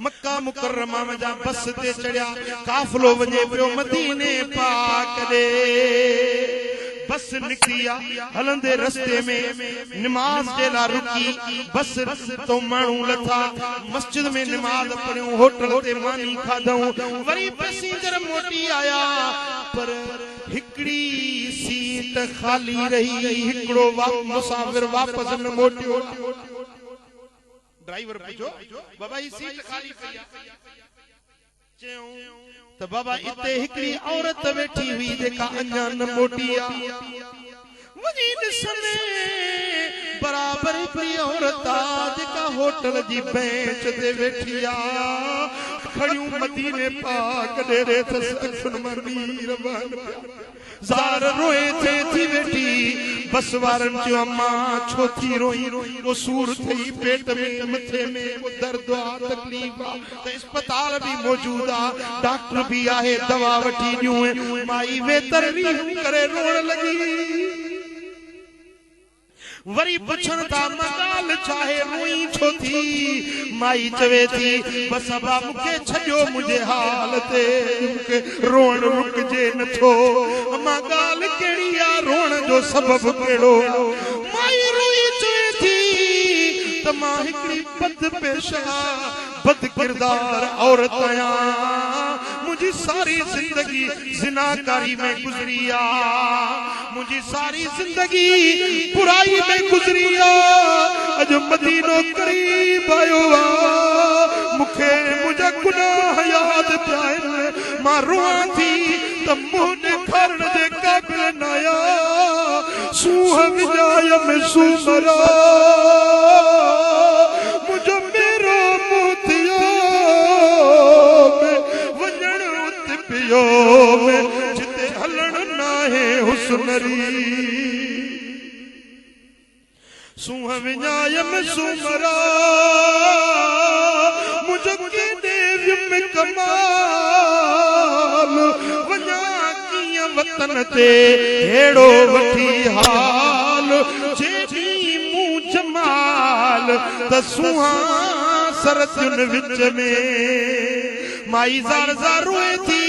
मक्का मुकर्रमा में जा बस ते चढ़िया काफिलो वने पियो मदीने पाक दे बस निकलिया हलंदे रस्ते में नमाज जे ला रुकी बस तो मानू लथा मस्जिद में नमाज पढ़ियो होटल ते मानी खादऊ वरी पैसेंजर मोटी आया पर हिकड़ी सीट खाली रही हिकड़ो मुसाफिर वापस न मोटियो ड्राइवर पूछो बाबा ही सीट खाली पई चयो त बाबा इते हिकड़ी औरत वेठी हुई जेका अञा न मोटी आ वजी ॾिसने बराबर हिकड़ी औरत आ जेका होटल जी बेंच ते वेठी आ खड़ियूं मदीने पाक ॾेरे अखियुनि मां नीर वहन ज़ार रोए थे थी बेटी बस वारन जो अम्मा छो थी रोई वो सूर थी पेट में मथे में वो दर्द आ तकलीफ आ तो अस्पताल भी मौजूद आ डॉक्टर भी आहे दवा वठी ॾियूं माई वेतर भी करे रोण लगी वरी पुछन था मगाल चाहे रोई छो थी माई चवे थी बस अबा मुखे छजो मुझे हाल ते मुखे रोण रुक जे न थो मगाल केड़ी आ रोण जो सबब केड़ो माई रोई चवे थी त मां हिकड़ी बद पेशा बद किरदार औरत आया मुझी सारी जिंदगी जिनाकारी में गुजरी आ मुझी सारी जिंदगी बुराई में गुजरी आ अज मदीनो करीब आयो आ मुखे मुझा गुनाह याद पिया मां रोआ थी त मुंह ॾेखारण जे क़ाबिल न आया सूह विजाय में सूमरा मुझो मेरो मुंह थियो वञण उत पियो जिते हलण नाहे हुस्नरी सूह विजाय में सूमरा मुझो केॾे में कमाल वञा कीअं वतन ते हेड़ो वठी हाल जेठी मूं जमाल त सुहा सरतुन विच में माई ज़ार ज़ार रोए थी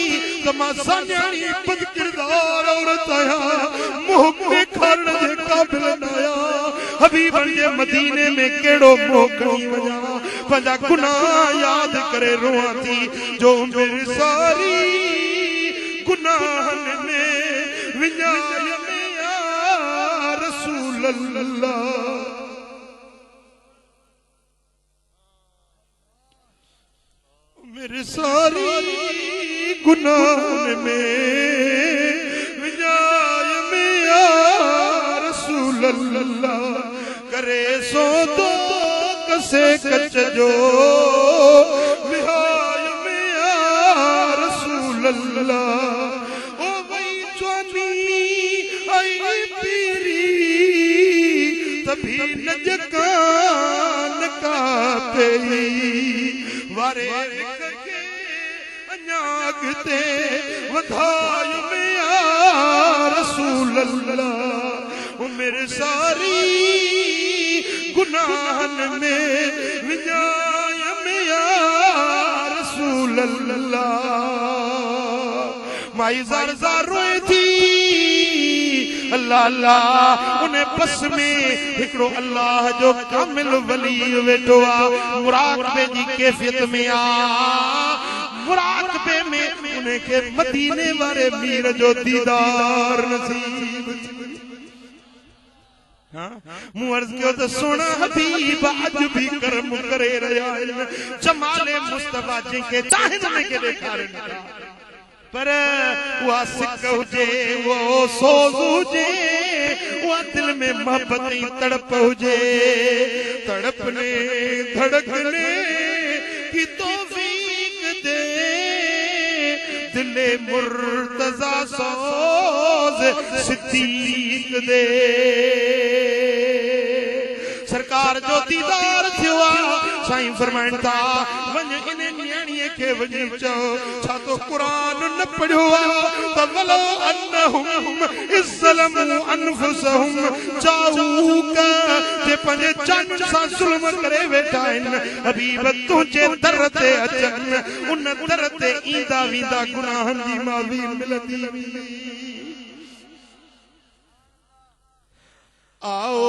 तमाशा न्याणी बद किरदार औरत आया मोह में खारण जे काबिल नाया हबीब जे मदीने में केड़ो मोह कणी वजा पंजा गुनाह याद करे रोआ थी जो मेरी सारी गुनाहन में विञाय में या रसूल अल्लाह मेरे सारी गुनाहन में विञाय में या रसूल अल्लाह करे सो तो कसे कच जो विहाय में या रसूल अल्लाह ओ वही स्वामी आई पीरी तभी नजकान का पेई वारे के अन्यागते वधाय में या रसूल अल्लाह मेरे सारी गुनाहन में विञाय में या रसूल अल्लाह माई ज़ार ज़ार रोए थी अल्लाह अल्लाह उन्हें बस में हिकड़ो अल्लाह जो कामिल वली वेठो आ मुराक़बे जी कैफियत में आ मुराक़बे में उन्हें के मदीने वाले मीर जो दीदार नसीब मुँह अर्ज़ कियो तो सोना हबीब अज भी करम करे रहा जमाले मुस्तफा जी के चाहे में के देखारे पर वो सिक हुजे वो सोज़ हुजे वो दिल में मोहब्बत तड़प हुजे तड़पने धड़कने की तौफीक दे दिले मुर्तज़ा सोज़ सिद्दीक दे सरकार जो दीदार थिया साईं फरमाइन था वञ इन न्याणीअ खे वञी चओ छा तो क़ुरान न पढ़ियो त वलो अन्नहुम इज़्ज़लमू अनफुसहुम जाऊक जे पंहिंजे जान सां ज़ुल्म करे वेठा आहिनि हबीब तुंहिंजे दर ते अचनि उन दर ते ईंदा वेंदा गुनाहनि जी माफ़ी मिलंदी आओ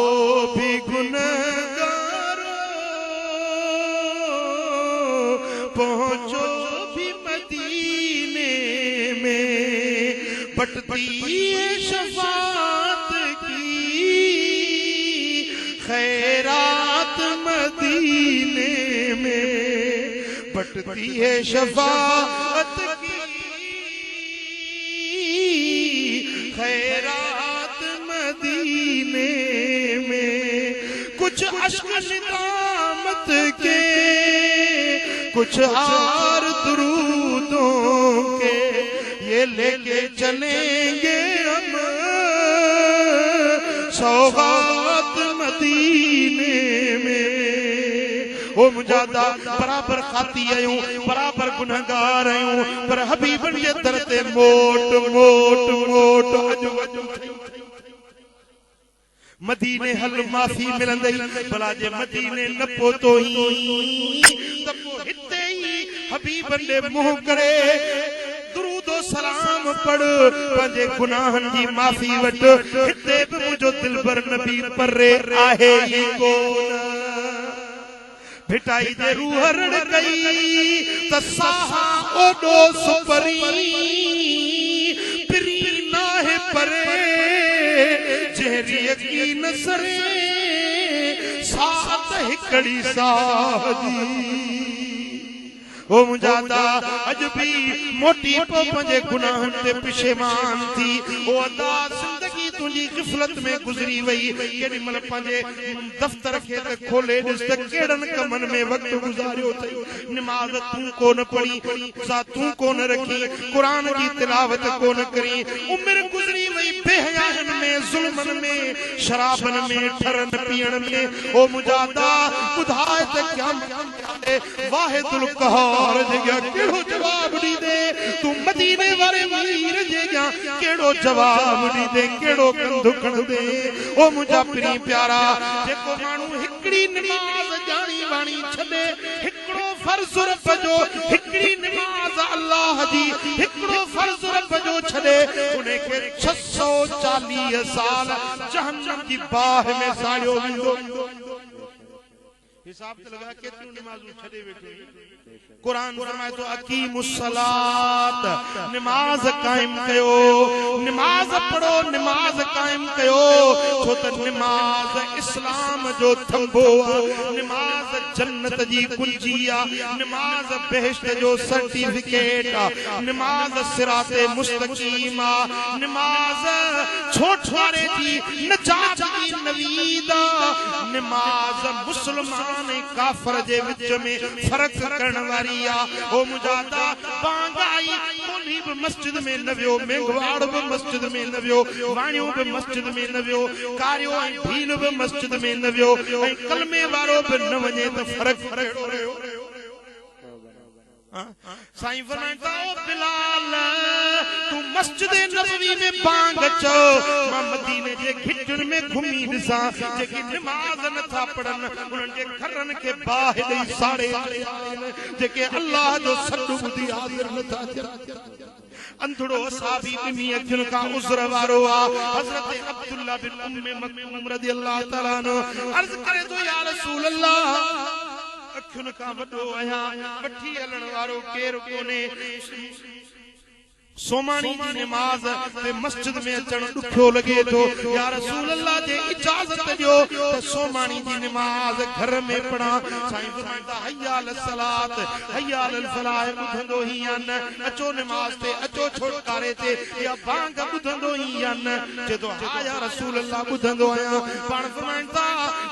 भी गुनहगारो पहुंचो भी मदीने में बटती है शफात की खैरात मदीने में बटती है शफात की खैरात मदीने में कुछ अश्क निदामत के कुछ हार दुरूदों के ये लेके चलेंगे हम सौगात मदीने में ओ मुजादा बराबर खाती आयूं बराबर गुनहगार आयूं पर हबीबन जे दर ते मोट मोट मोट अजो अजो मदीने हल माफी मिलंदई भला जे मदीने न पहुतो ही तब हिते ही हबीबन दे मुंह करे दुरूद ओ सलाम पढ़ पंहिंजे गुनाहनि जी माफ़ी वठ हिते बि मुंहिंजो दिलबर नबी परे आहे ई कोन भिटाई जे रूह रड़ गई त साहा ओडो सुपरी पिरी नाहे परे जहरी यकीन सरे साथ हिकड़ी साजी ओ मुजादा अज भी मोटी पो पंजे गुनाहन ते पिशेमान थी ओ अदा जिंदगी तुझी गिफलत में गुजरी वई केडी मल पंजे दफ्तर के ते खोले दिस ते केड़न कमन में वक्त गुजारियो थई नमाज तू कोन पढ़ी सा तू कोन रखी कुरान की तिलावत कोन करी उम्र गुजरी वई बेहयान में जुल्मन में शराबन में ठरन पियण में ओ मुजादा बुधाए ते क्या वाहिदुल कहर जगह केड़ो जवाब दी दे तू मदीने वाले वीर जगह केड़ो जवाब दी दे केड़ो कंधुकण दे ओ मुझा प्री प्यारा जेको मानू हिकड़ी नमाज जानी वाणी छदे हिकड़ो फर्ज रखजो हिकड़ी नमाज अल्लाह दी हिकड़ो फर्ज उन्हें के 640 साल जहन्नम की बाह में साड़ियो वेंदो। हिसाब ते लगा केतिरियूं नमाज़ूं छॾे वेठो। कुरान फरमाए तो अकीमुस्सलात, नमाज कायम कयो, नमाज पढ़ो, नमाज कायम कयो। छो त नमाज इस्लाम जो थंबो आ, नमाज जन्नत जी कुंजी आ, नमाज बेहश्त जो सर्टिफिकेट आ, नमाज सिराते मुस्तकीम आ, नमाज छोटवारे जी नजात जी नवीद आ, नमाज मुसलमान काफर जे विच में फर्क करण वारी आ। ओ मुजादा बांग आई कोली भी मस्जिद में न वियो, मेघवाड़ भी मस्जिद में न वियो, वाणियो भी मस्जिद में न वियो, कारियो ऐं भील भी मस्जिद में न वियो, ऐं कलमे वारो भी न वञे त फर्क रहियो। साईं फरमाइंदा ओ बिलाल तू मस्जिद नबवी में बांग चो, मां मदीने जे घिटन में घुमी ॾिसां जेकी नमाज नथा पढ़न उन्हनि जे घरनि खे बाहि ॾेई साड़े जेके अल्लाह जो सॾु ॿुधी हाज़िर नथा थियनि। अंधड़ो असाबी ॿिनी अखियुनि खां उज़र वारो आ। हज़रत अब्दुल्ला बिन उम्मे मक्तूम रज़ियल्लाहु तआला अन्हु अर्ज़ करे तो या रसूल अल्लाह अखियुनि खां वॾो आहियां, वठी हलण वारो केरु कोन्हे। सोमानी जी नमाज ते मस्जिद में अचण ॾुखियो लगे तो। या रसूल अल्लाह जे इजाजत ॾियो त सोमानी जी नमाज घर में पढ़ा। साईं फरमाइंदा हय्या अल सलात हय्या अल फलाह ॿुधंदो ही या न, अचो नमाज ते, अचो छुटकारे ते, या बांग ॿुधंदो ही या न। जे तो हा या रसूल अल्लाह ॿुधंदो आहियां। पाण फरमाइंदा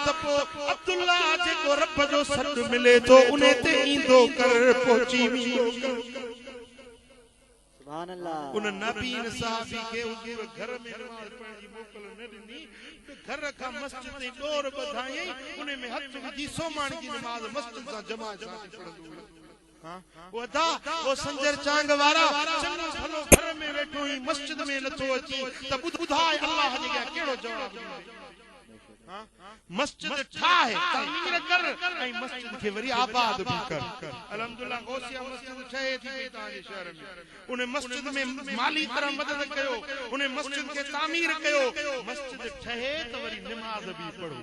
त पोइ अब्दुल्ला जेको रब जो सॾु मिले तो उन ते ईंदो कर पहुची वेंदो। उन नबी साहबी के घर में नमाज पढ़ण जी मोकल न ॾिनी, घर खां मस्जिद ते डोर ॿधाई, उन में हथ विझी सोमाणी जी नमाज मस्जिद सां जमात सां पढ़ंदो। हां वो अदा वो संजर चांग वारा चङो भलो घर में वेठो ही मस्जिद में नथो अची त ॿुधाए अल्लाह जे अॻियां कहिड़ो जवाब ॾींदो। मस्जिद ठाहे तामीर कर ऐं मस्जिद खे वरी आबाद भी कर। अल्हम्दुलिल्लाह गौसिया मस्जिद ठहे थी तव्हांजे शहर में, उन मस्जिद में माली तरह मदद कयो, उन मस्जिद खे तामीर कयो। मस्जिद ठहे त वरी नमाज भी पढ़ो।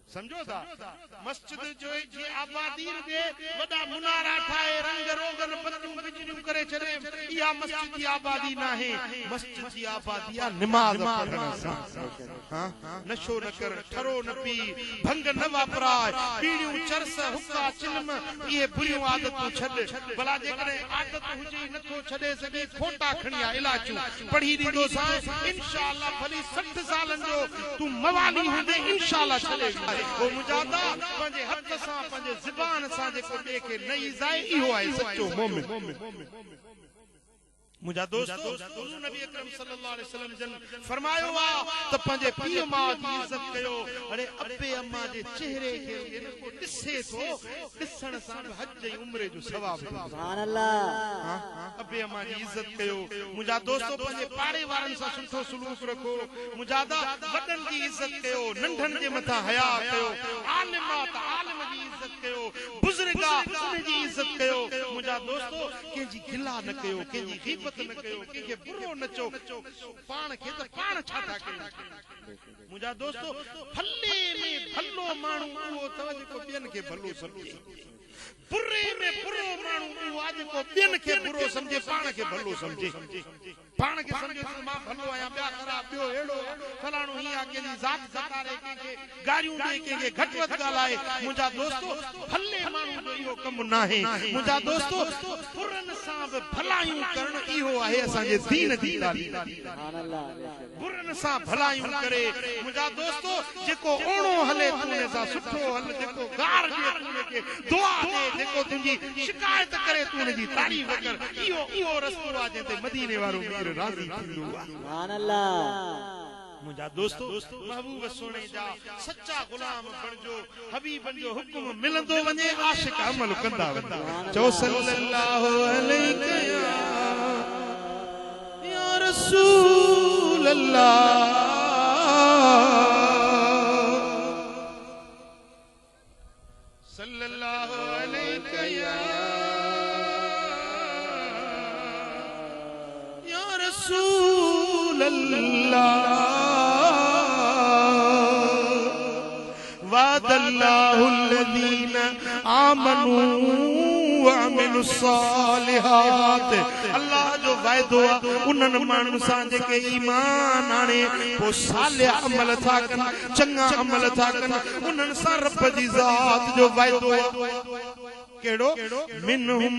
समझो था मस्जिद जो जी आबादी दे वडा मुनारा ठाए रंग रोगन पत्तू बिजलियूं करे छड़े, इहा मस्जिद जी आबादी ना है। मस्जिद जी आबादी आ नमाज पढ़ण सां। हां नशो न कर, ठरो न पी, भंग न वापराए, बीड़ियूं चरस हुक्का चिलम ये बुरियूं आदतूं छॾ। भला जेकॾहिं आदत हुजे नथो छॾे सघे फोटा खणी आ इलाजूं पढ़ी ॾींदो सां इंशाअल्लाह भली 60 सालनि जो तूं मवाली हूंदे इंशाअल्लाह छॾे। वो मुजादा पंहिंजे हथ सां पंहिंजे ज़बान सां जेको ॿिए खे न ईज़ाए इहो आहे सचो मोमिन। मुझा दोस्तों हुज़ूर नबी अकरम सल्लल्लाहु अलैहि वसल्लम जन फरमायो आ त पंहिंजे पीउ मां जी इज्जत कयो। अरे अब्बे अम्मा जे चेहरे खे को ॾिसे थो, ॾिसण सां हज जी उम्र जो सवाब। सुभान अल्लाह। अब्बे अम्मा जी इज्जत कयो। मुझा दोस्तों पंहिंजे पाड़े वारनि सां सुठो सलूक रखो। मुजादा वॾनि जी इज्जत कयो, नंढनि जे मथां हया कयो, आलिम आ त आलिम जी इज्जत कयो, बुज़ुर्ग आ उन जी इज्जत कयो। मुझा दोस्तों कंहिंजी गिला न कयो, कंहिंजी ग़ीबत न कयो, कंहिंखे बुरो न चओ, पाण खे त पाण छा था कयो। मुझा दोस्तों भले में भलो माण्हू उहो अथव जेको ॿियनि खे भलो सम्झे, बुरे में बुरो माण्हू उहो आहे जेको ॿियनि खे बुरो सम्झे पाण खे भलो सम्झे। पाण खे सम्झे त मां भलो आहियां, ॿिया ख़राब, ॿियो अहिड़ो फलाणो हीअं आहे, कंहिंजी ज़ात सतारे, कंहिंखे गारियूं ॾे, कंहिंखे घटि वधि ॻाल्हाए। मुंहिंजा दोस्तो भले माण्हू जो इहो कमु न आहे। मुंहिंजा दोस्तो बुरनि सां बि भलायूं करणु इहो आहे असांजे दीन जी तालीम। बुरनि सां भलायूं करे मुंहिंजा दोस्तो जेको ओणो हले तूं उन सां सुठो हल, जेको गार ॾिए तूं उनखे दुआ ॾे, जेको तुंहिंजी शिकायत करे तूं उनजी तारीफ़ कर। इहो रस्तो आहे जंहिं ते मदीने वारो मीर राज़ी थींदो आहे। सुभान अल्लाह। मुंहिंजा दोस्तो महबूब सोने जा सच्चा गुलाम बणजो, हबीबन जो हुक्म मिलंदो वञे, आशिक अमल कंदा वञो। चओ सल्लल्लाहु अलैहि या रसूल अल्लाह। सल्लल्लाहु अलैहि या रसूल अल्लाह वअदल्लाहुल्लज़ीना आमनू सालिहात। अल्लाह जो वायदो उन्हनि माण्हुनि सां जेके ईमान आणे पोइ सालिह अमल था कनि, चङा अमल था कनि, उन्हनि सां रब जी ज़ात जो वायदो कहिड़ो मिनहुम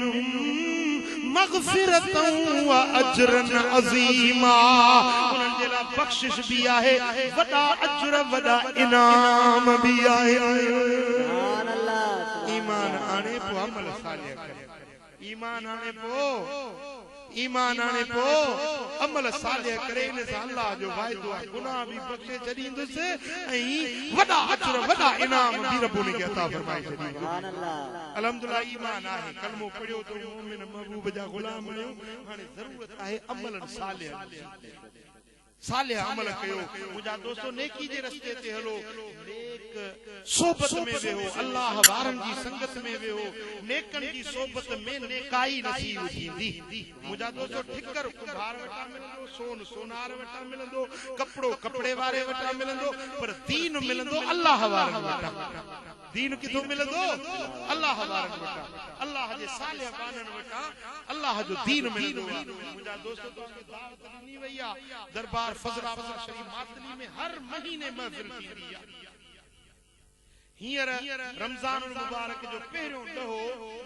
मग़फ़िरतन व अजरन अज़ीमा। उन्हनि जे लाइ बख़्शिश भी आहे, वॾा अजर वॾा इनाम भी आहे। ईमान आणे पोइ अमल सालिह करे, ईमान आणे पोइ अमल सालिह करे, इन सां अल्लाह जो वाइदो आहे गुनाह भी बख़्शे छॾींदुसि ऐं वॾा अजर वॾा इनाम भी रब उनखे अता फरमाए छॾींदो। अल्हम्दुलिल्लाह ईमान आहे, कलमो पढ़ियो तो मोमिन महबूब जा गुलाम आहियूं। हाणे ज़रूरत आहे अमलन सालिह, सालिह अमल कयो। मुंहिंजा दोस्तो नेकी जे रस्ते ते हलो, नेक सोबत में वेहो, अल्लाह वारनि जी संगत में वेहो, नेकनि जी सोबत में नेकाई नसीब थींदी। मुंहिंजा दोस्तो ठिकर कुंभार वटां मिलंदो, सोन सोनार वटां मिलंदो, कपड़ो कपड़े वारे वटां मिलंदो, पर दीन मिलंदो अल्लाह वारनि वटां। दीन किथों मिलंदो? अल्लाह वारनि वटां, अल्लाह जे सालिह बाननि वटां अल्लाह जो दीन मिलंदो। मुंहिंजा दोस्तो दावत ॾिनी वई आहे, दरबार फज़लाबाद शरीफ मातली में हर महीने महफ़िल थींदी आहे। हींअर रमज़ान मुबारक जो पहिरियों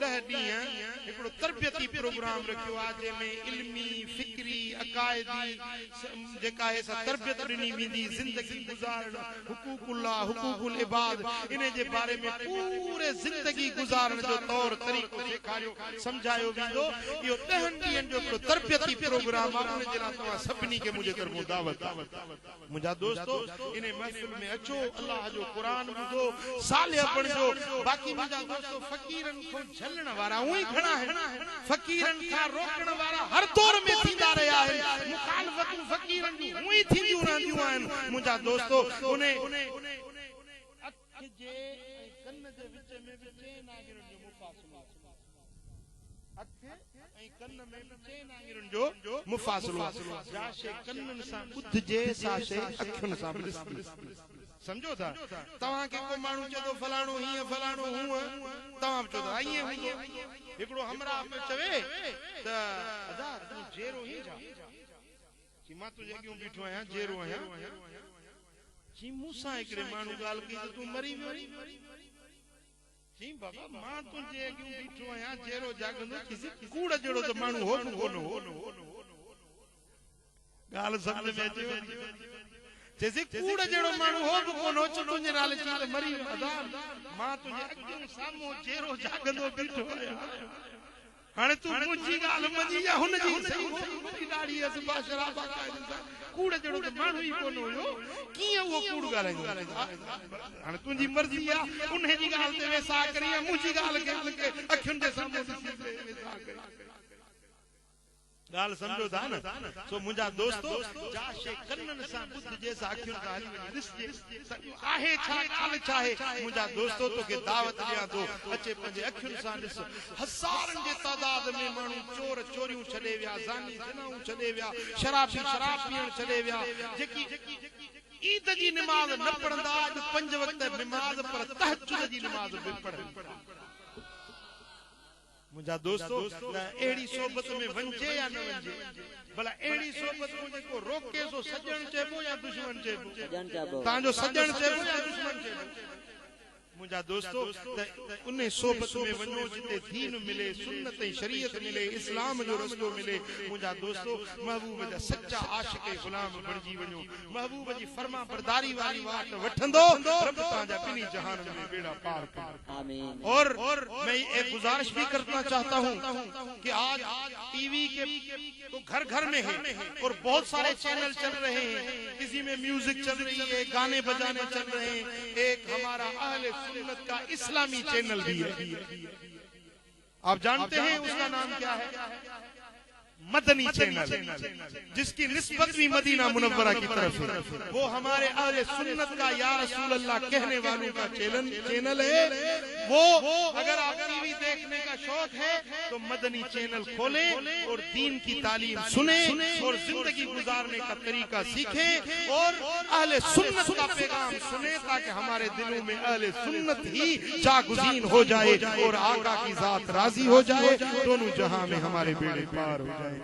10 ॾींहं हिकिड़ो तरबियती प्रोग्राम रखियो आहे, जंहिंमें इल्मी फिक्री अकाइदी जेका आहे सा तरबियत ॾिनी वेंदी, ज़िंदगी गुज़ारण, हुकूकुल्लाह हुकूकुल इबाद, इन जे बारे में पूरे ज़िंदगी गुज़ारण जो तौर तरीक़ो सेखारियो समझायो वेंदो। इहो 10 ॾींहंनि जो हिकिड़ो तरबियती प्रोग्राम आहे, उन जे लाइ तव्हां सभिनी खे मुंहिंजे तरफ़ां दावत। मुंहिंजा दोस्तो इन महफ़िल में अचो, अल्लाह जो क़ुरान ॿुधो, सालिह बणजो। बाक़ी मुंहिंजा दोस्तो फ़क़ीरनि खां झलण वारा उही खड़ा आहिनि, फ़क़ीरनि खां रोकण वारा हर दौर में थींदा रहिया आहिनि, मुखालफ़तूं फ़क़ीरनि जूं उही थींदियूं रहंदियूं आहिनि। मुंहिंजा दोस्तो उन अख जे कन जे विच में बि चेन आङिरियुनि जो मुफ़ासिलो, अख ऐं कन में बि चेन आङिरियुनि जो मुफ़ासिलो। जा शइ कननि सां ॿुधजे सा शइ अखियुनि सां ॾिसजे। समझो था? तव्हां खे को माण्हू चए थो फलाणो हीअं फलाणो हूअं, तव्हां चओ था ईअं हूंदो। हिकिड़ो हमरा पे चवे त अदा तूं जेरो ही जा, कि मां तुंहिंजे अॻियां बीठो आहियां, जेरो आहियां। जी मूंसां हिकिड़े माण्हू ॻाल्हि कई त तूं मरी वियो। जी बाबा मां तुंहिंजे अॻियां बीठो आहियां, जेरो जाॻंदो, किसी कूड़ जहिड़ो त माण्हू हो कोन हो। ॻाल्हि सम्झ में अचे जैसे कूड़ जहिड़ो माण्हू हो बि कोन हो, तुंहिंजे नाले चई त मरी वियो। अदा मां तुंहिंजे अॻियां साम्हूं जेरो जाॻंदो बीठो आहियां। हाणे तूं मुंहिंजी ॻाल्हि मञी या हुनजी सही हो, ॾाढी असबा शराबा कूड़ जहिड़ो त माण्हू ई कोन हुयो, कीअं उहो कूड़ ॻाल्हाईंदो? हाणे तुंहिंजी मर्ज़ी आहे, उन जी ॻाल्हि ते वेसा करी या मुंहिंजी ॻाल्हि खे अखियुनि जे साम्हूं वेसा करी। ॻाल्हि सम्झो था न? सो मुंहिंजा दोस्तो जा शइ कननि सां ॿुधजे सा अखियुनि सां हली वञे ॾिसजे आहे छा ॻाल्हि छा आहे। मुंहिंजा दोस्तो तोखे दावत ॾियां थो, अचे पंहिंजे अखियुनि सां ॾिस। हज़ारनि जे तादाद में माण्हू चोर चोरियूं छॾे विया, ज़ानी ज़नाऊं छॾे विया, शराबी शराब पीअण छॾे विया, जेकी ईद जी निमाज़ न पढ़ंदा, अॼु 5 वक़्त निमाज़ पर तहज्जुद जी निमाज़ बि पढ़नि। मुंहिंजा दोस्तो अहिड़ी सोबत में वञे या न वञे? भला अहिड़ी सोबत में जेको रोके सो सजण चइबो या दुश्मन चइबो? तव्हांजो सजण चइबो या दुश्मन चइबो? मुंहिंजा दोस्तो उन सोबत में वञो जिते दीन मिले, सुन्नत ऐं शरीयत मिले, इस्लाम जो रस्तो मिले। मुंहिंजा दोस्तो महबूब जा सच्चा आशिक गुलाम बणिजी वञो, महबूब जी फर्मा बरदारी वारी वाट वठंदो, रब तव्हांजा ॿिन्ही जहाननि में बेड़ा पार करे। आमीन। और मैं एक गुजारिश भी करना चाहता हूँ कि आज टीवी के तो घर घर में है और बहुत सारे चैनल चल रहे हैं, किसी में म्यूजिक चल रही है, गाने बजाने चल रहे हैं, एक हमारा अहले सुन्नत का इस्लामी चैनल भी है। आप जानते हैं उसका नाम क्या है? मदनी चैनल, जिसकी निस्बत भी मदीना मुनव्वरा की तरफ है, वो हमारे अहले सुन्नत का या रसूल अल्लाह कहने वालों का चैनल है। वो अगर आप टीवी देखने का शौक है तो मदनी चैनल खोलें और दीन की तालीम सुने और जिंदगी गुजारने का तरीका सीखें और अहले सुन्नत का पैगाम सुने, ताकि हमारे दिलों में अहले सुन्नत ही जागुज़ीन हो जाए और आका की जात राजी हो जाए, दोनों जहां में हमारे बेड़े पार हो जाए।